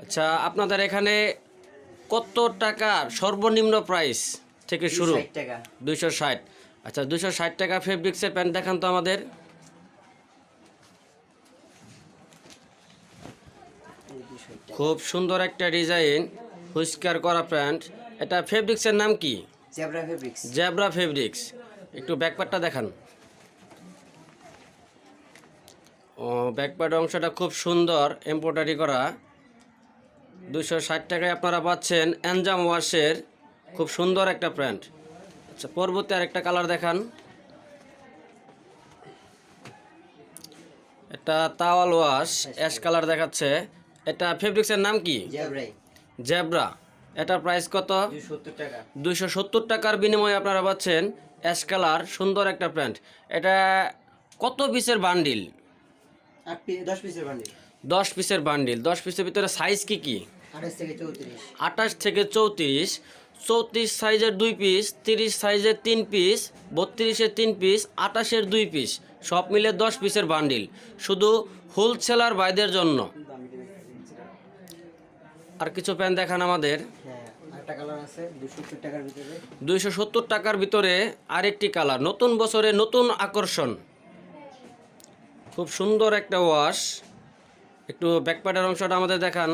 আচ্ছা, আপনাদের এখানে কত টাকার সর্বনিম্ন প্রাইস থেকে শুরু? 260 টাকা। 260। আচ্ছা, 260 টাকা ফেব্রিক্সের প্যান্ট দেখান তো আমাদের। খুব সুন্দর একটা ডিজাইন, হুইস্কার করা প্যান্ট। এটা ফেব্রিক্সের নাম কি? Zebra fabrics. Zebra fabrics. একটু ব্যাকপার্টটা দেখান। ও, ব্যাকপার্ট অংশটা খুব সুন্দর এমব্রয়ডারি করা। 260 টাকায় আপনারা পাচ্ছেন অ্যানজাম ওয়াশের খুব সুন্দর একটা প্যান্ট। আচ্ছা, পরবর্তী আরেকটা কালার দেখান। এটা তাওয়াল ওয়াশ অ্যাশ কালার দেখাচ্ছে। এটা ফেব্রিক্সের নাম কি? জেব্রাই। জেব্রা। এটা প্রাইস কত? 270 টাকা। 270 টাকার বিনিময়ে আপনারা পাচ্ছেন অ্যাশ কালার সুন্দর একটা প্যান্ট। এটা কত পিসের বান্ডিল? 10 পিসের বান্ডিল। 10 পিসের বান্ডিল। 10 পিসের ভিতরে সাইজ কি কি? 28 থেকে 34। 28 থেকে 34। 34 সাইজের 2 পিস, 30 সাইজের 3 পিস, 32-এর 3 পিস, 28-এর 2 পিস, সব মিলে 10 পিসের বান্ডিল, শুধু হোলসেলার ভাইদের জন্য। আর কিছু প্যান্ট দেখান আমাদের। হ্যাঁ, আরেকটা কালার আছে 270 টাকার ভিতরে। 270 টাকার ভিতরে আরেকটি কালার, নতুন বছরে নতুন আকর্ষণ। খুব সুন্দর একটা ওয়াশ। একটু ব্যাকপ্যাডের অংশটা আমাদের দেখান।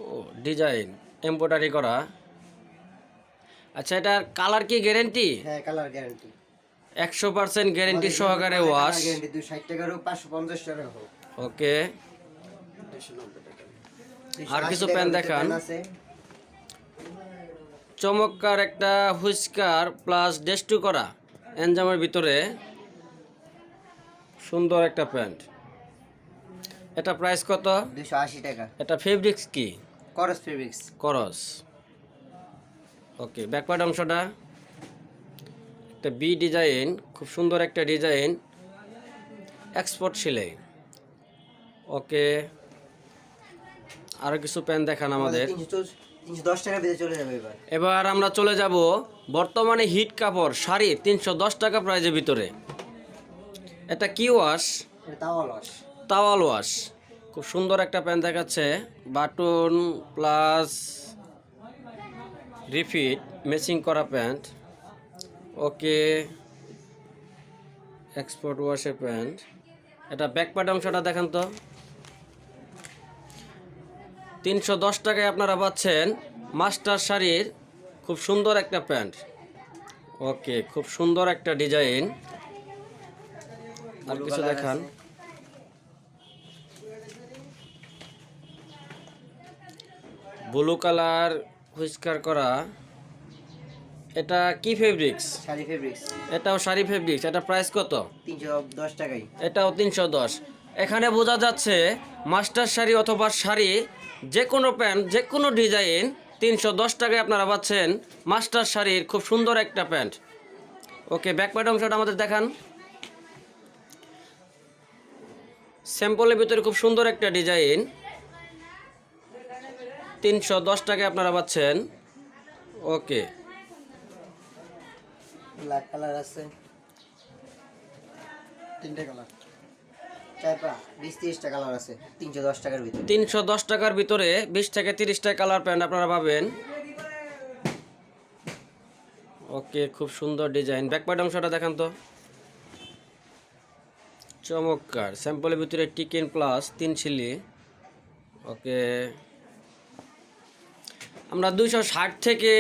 ও, ডিজাইন এমব্রয়ডারি করা। আচ্ছা, এটার কালার কি গ্যারেন্টি? হ্যাঁ, কালার গ্যারান্টি। 100% গ্যারেন্টি সহকারে ওয়াশ। গ্যারান্টি 260 টাকার হোক 550 টাকার হোক। ওকে। 290 টাকা। আর কিছু প্যান্ট দেখান। আছে। চমৎকার একটা হুইস্কার প্লাস ডেস্টু করা এনজামের ভিতরে সুন্দর একটা প্যান্ট। এটা প্রাইস কত? 280 টাকা। এটা ফেব্রিক্স কি? করস ফেব্রিক্স। করস। ওকে, ব্যাকপার্ট অংশটা একটা বি ডিজাইন, খুব সুন্দর একটা ডিজাইন, এক্সপোর্ট সেলাই। ওকে, আরও কিছু প্যান্ট দেখান আমাদের। 310 টাকার ভিতরে চলে যাবে এবার। এবার আমরা চলে যাব বর্তমানে হিট কাপড় শাড়ি 310 টাকা প্রাইজের ভিতরে। এটা কি ওয়াশ? এটা তাওয়াল ওয়াশ। Towel wash. খুব সুন্দর একটা প্যান্ট দেখাচ্ছে, বাটন প্লাস রিফিট ম্যাচিং করা প্যান্ট। ওকে, এক্সপোর্ট ওয়াশের প্যান্ট। এটা ব্যাকপার্ট অংশটা দেখান তো। 310 টাকায় আপনারা পাচ্ছেন মাস্টার শাড়ির খুব সুন্দর একটা প্যান্ট। ওকে, খুব সুন্দর একটা ডিজাইন। আর কিছু দেখান। ব্লু কালার হুইস্কার করা। এটা কি ফেব্রিক্স? শাড়ি ফেব্রিক্স। এটাও শাড়ি ফেব্রিক্স। এটা প্রাইস কত? 310 টাকাই। এটাও 310। এখানে বোঝা যাচ্ছে মাস্টার শাড়ি অথবা শাড়ি যে কোনো প্যান্ট যে কোনো ডিজাইন 310 টাকায় আপনারা পাচ্ছেন মাস্টার শাড়ির খুব সুন্দর একটা প্যান্ট। ওকে, ব্যাকপ্যাড অংশটা আমাদের দেখান। স্যাম্পলের ভিতরে খুব সুন্দর একটা ডিজাইন, 310 টাকায় আপনারা পাচ্ছেন। ওকে, ব্ল্যাক কালার আছে। 3টা কালার। 20-30টা কালার আছে 310 টাকার ভিতরে। 310 টাকার ভিতরে 20 থেকে 30টা কালার প্যান্ট আপনারা পাবেন। ওকে, খুব সুন্দর ডিজাইন। ব্যাকপ্যাড অংশটা দেখান তো। চমৎকার, স্যাম্পলের ভিতরে টিকেন প্লাস 3 ছিলি। ওকে, আমরা 260 থেকে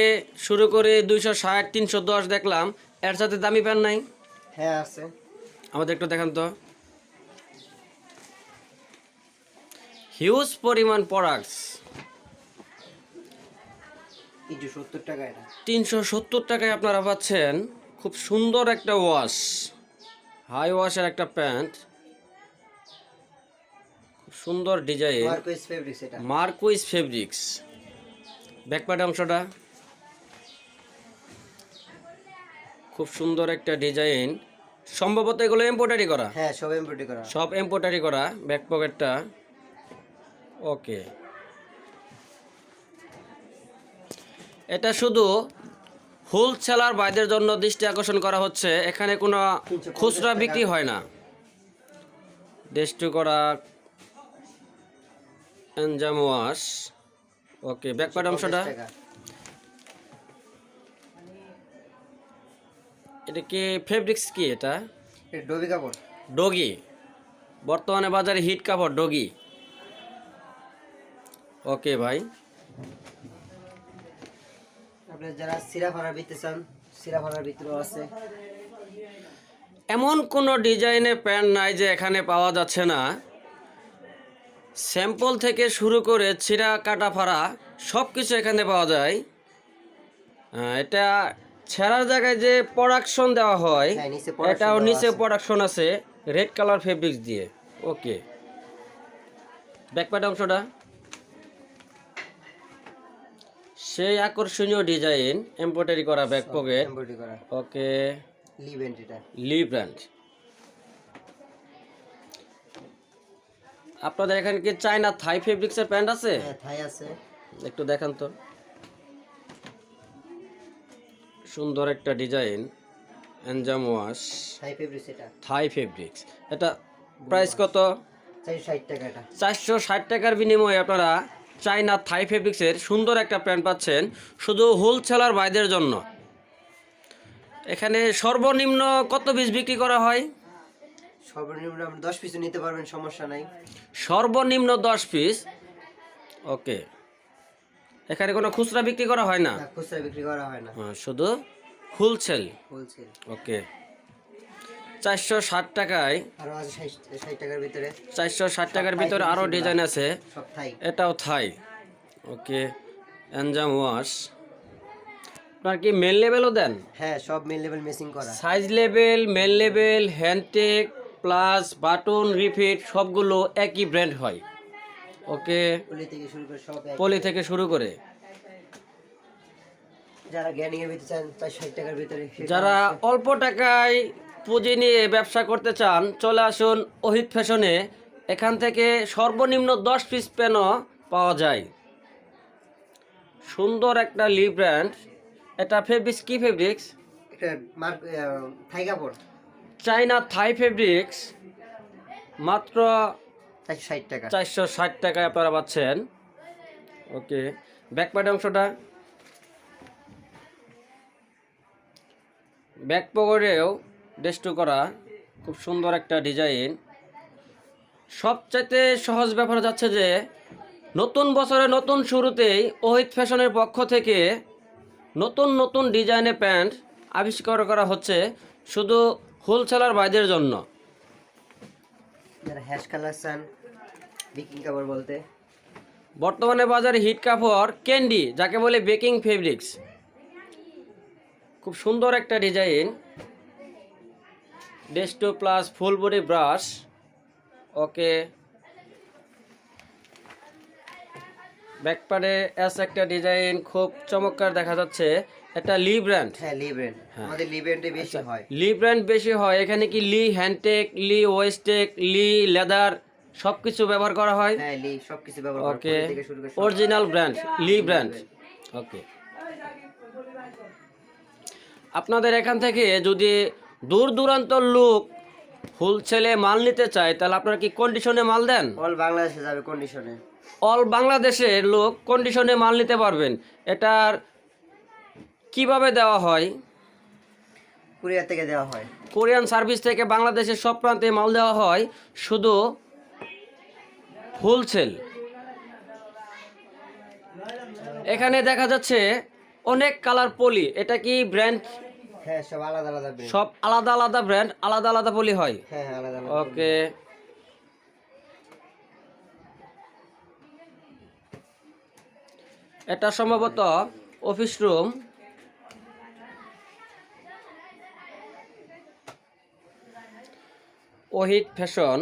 শুরু করে 260, 310 দেখলাম। এর সাথে দামি প্যান্ট নাই? হ্যাঁ আছে। আমাদের একটু দেখান তো। হিউজ পরিমাণ প্রোডাক্টস। 370 টাকা এটা। 370 টাকায় আপনারা পাচ্ছেন খুব সুন্দর একটা ওয়াশ, হাই ওয়াশের একটা প্যান্ট। খুব সুন্দর ডিজাইন, মার্কুইস ফেব্রিক্স এটা। Marquis fabrics. ব্যাকপ্যাড অংশটা খুব সুন্দর একটা ডিজাইন। সম্ভবত এগুলো এমব্রয়ডারি করা। হ্যাঁ, সব এমব্রয়ডারি করা। সব এমব্রয়ডারি করা। ব্যাক পকেটটা ওকে। এটা শুধু হোলসেলার ভাইদের জন্য দৃষ্টি আকর্ষণ করা হচ্ছে। এখানে কোনো খুচরা বিক্রি হয় না। ডেস্টু করা এনজাম ওয়াশ। ওকে, ব্যাকপার্ট অংশটা 50 টাকা। এটা কি ফেব্রিক্স কি এটা? এটা ডবি কাপড়। ডগি, বর্তমানে বাজারে হিট কাপড় ডগি। ওকে ভাই, আপনি যারা সিরা ফাড়ার ভিতরে চান, সিরা ফাড়ার ভিতরেও আছে। এমন কোনো ডিজাইনের প্যান্ট নাই যে এখানে পাওয়া যাচ্ছে না। স্যাম্পল থেকে শুরু করে ছিঁড়া কাটা ফাড়া সব কিছু এখানে পাওয়া যায়। এটা ছেঁড়ার জায়গায় যে প্রোডাকশন দেওয়া হয়, হ্যাঁ, নিচে production এটাও দেওয়া নিচে আছে। প্রোডাকশন আছে রেড কালার ফেব্রিক্স দিয়ে। ওকে, ব্যাকপ্যাড অংশটা সেই আকর্ষণীয় ডিজাইন, এমব্রয়ডারি করা ব্যাক পকেট। এমব্রয়ডারি করা। ওকে, লিভেন্ট এটা। লি ব্র্যান্ড। আপনাদের এখানে কি চায়না থাই ফেব্রিক্সের প্যান্ট আছে? হ্যাঁ, থাই আছে। একটু দেখান তো। সুন্দর একটা ডিজাইন, এনজাম ওয়াশ, থাই ফেব্রিক্স এটা। থাই ফেব্রিক্স। এটা প্রাইস কত? 460 টাকা এটা। 460 টাকার বিনিময়ে আপনারা চায়না থাই ফেব্রিক্সের সুন্দর একটা প্যান্ট পাচ্ছেন শুধু হোলসেলার ভাইদের জন্য। এখানে সর্বনিম্ন কত পিস বিক্রি করা হয়? সর্বনিম্ন আপনি 10 পিস নিতে পারবেন, সমস্যা নাই। সর্বনিম্ন 10 পিস। ওকে, এখানে কোনো খুচরা বিক্রি করা হয় না? না, খুচরা বিক্রি করা হয় না, শুধু হোলসেল। হোলসেল। ওকে, 460 টাকায়, আরো আছে 60 টাকার ভিতরে। 460 টাকার ভিতরে আরও ডিজাইন আছে। সব থাই। এটাও থাই। ওকে, এনজাম ওয়াশ। আপনার কি মেল লেভেলও দেন? হ্যাঁ, সব মেল লেভেল মেসিং করা। Size level, male level, hand tag plus button refit সবগুলো একই ব্র্যান্ড হয়। ওকে, পলি থেকে শুরু করে সব এক। পলি থেকে শুরু করে। যারা গ্যানিং এর ভিতরে চান 460 টাকার ভিতরে, সেটা যারা আছে। অল্প টাকায় পুঁজি নিয়ে ব্যবসা করতে চান চলে আসুন ওহিদ ফ্যাশনে। এখান থেকে সর্বনিম্ন 10 পিস প্যানও পাওয়া যায়। সুন্দর একটা লি ব্র্যান্ড। এটা ফেব্রিক্স কি ফেব্রিক্স? এটা মার্ক থাই কাপড়। চাইনা থাই ফেব্রিক্স, মাত্র 460 টাকা। 460 টাকায় আপনারা পাচ্ছেন। ওকে, ব্যাকপ্যাড অংশটা, ব্যাক পকেটেও ডেস্টু করা খুব সুন্দর একটা ডিজাইন। সবচাইতে সহজ ব্যাপার যাচ্ছে যে নতুন বছরের নতুন শুরুতেই ওহিদ ফ্যাশনের পক্ষ থেকে নতুন নতুন ডিজাইনের প্যান্ট আবিষ্কার করা হচ্ছে শুধু হোলসেলার ভাইদের জন্য। যারা হ্যাশ কালার চান, বেকিং কাপড় বলতে, বর্তমানে বাজারে হিট কাপড় ক্যান্ডি, যাকে বলে বেকিং ফেব্রিক্স। খুব সুন্দর একটা ডিজাইন, ডেস্টু plus full body brush. Okay, ব্যাকপ্যাডে এস একটা ডিজাইন খুব চমৎকার দেখা যাচ্ছে। এটা লি ব্র্যান্ড। হ্যাঁ, লিব্রেন্ড। হ্যাঁ। আমাদের লিব্রেন্ডে বেশি হয়। লি ব্র্যান্ড বেশি হয়। এখানে কি লি হ্যান্ডটেক, লি ওয়েস্টেক, লি লেদার সব কিছু ব্যবহার করা হয়। হ্যাঁ, লি সবকিছু ব্যবহার করা, ওকে, পলি থেকে শুরু করে সব। অরিজিনাল ব্র্যান্ড, লি ব্র্যান্ড। ওকে, আপনাদের এখান থেকে যদি দূর দূরান্ত লোক হোলসেলে মাল নিতে চায় তাহলে আপনারা কি কন্ডিশনে মাল দেন? অল বাংলাদেশে যাবে কন্ডিশনে। অল বাংলাদেশের লোক কন্ডিশনে মাল নিতে পারবেন। এটার কিভাবে দেওয়া হয়? কুরিয়ার থেকে দেওয়া হয়। কোরিয়ান সার্ভিস থেকে বাংলাদেশের সব প্রান্তে মাল দেওয়া হয়, শুধু হোলসেল। এখানে দেখা যাচ্ছে অনেক কালার পলি। এটা কি ব্র্যান্ড? হ্যাঁ, সব আলাদা আলাদা ব্র্যান্ড। সব আলাদা আলাদা ব্র্যান্ড, আলাদা আলাদা পলি হয়। হ্যাঁ, হ্যাঁ, আলাদা আলাদা। ওকে, এটা সম্ভবত অফিস রুম। ওহিদ ফ্যাশন।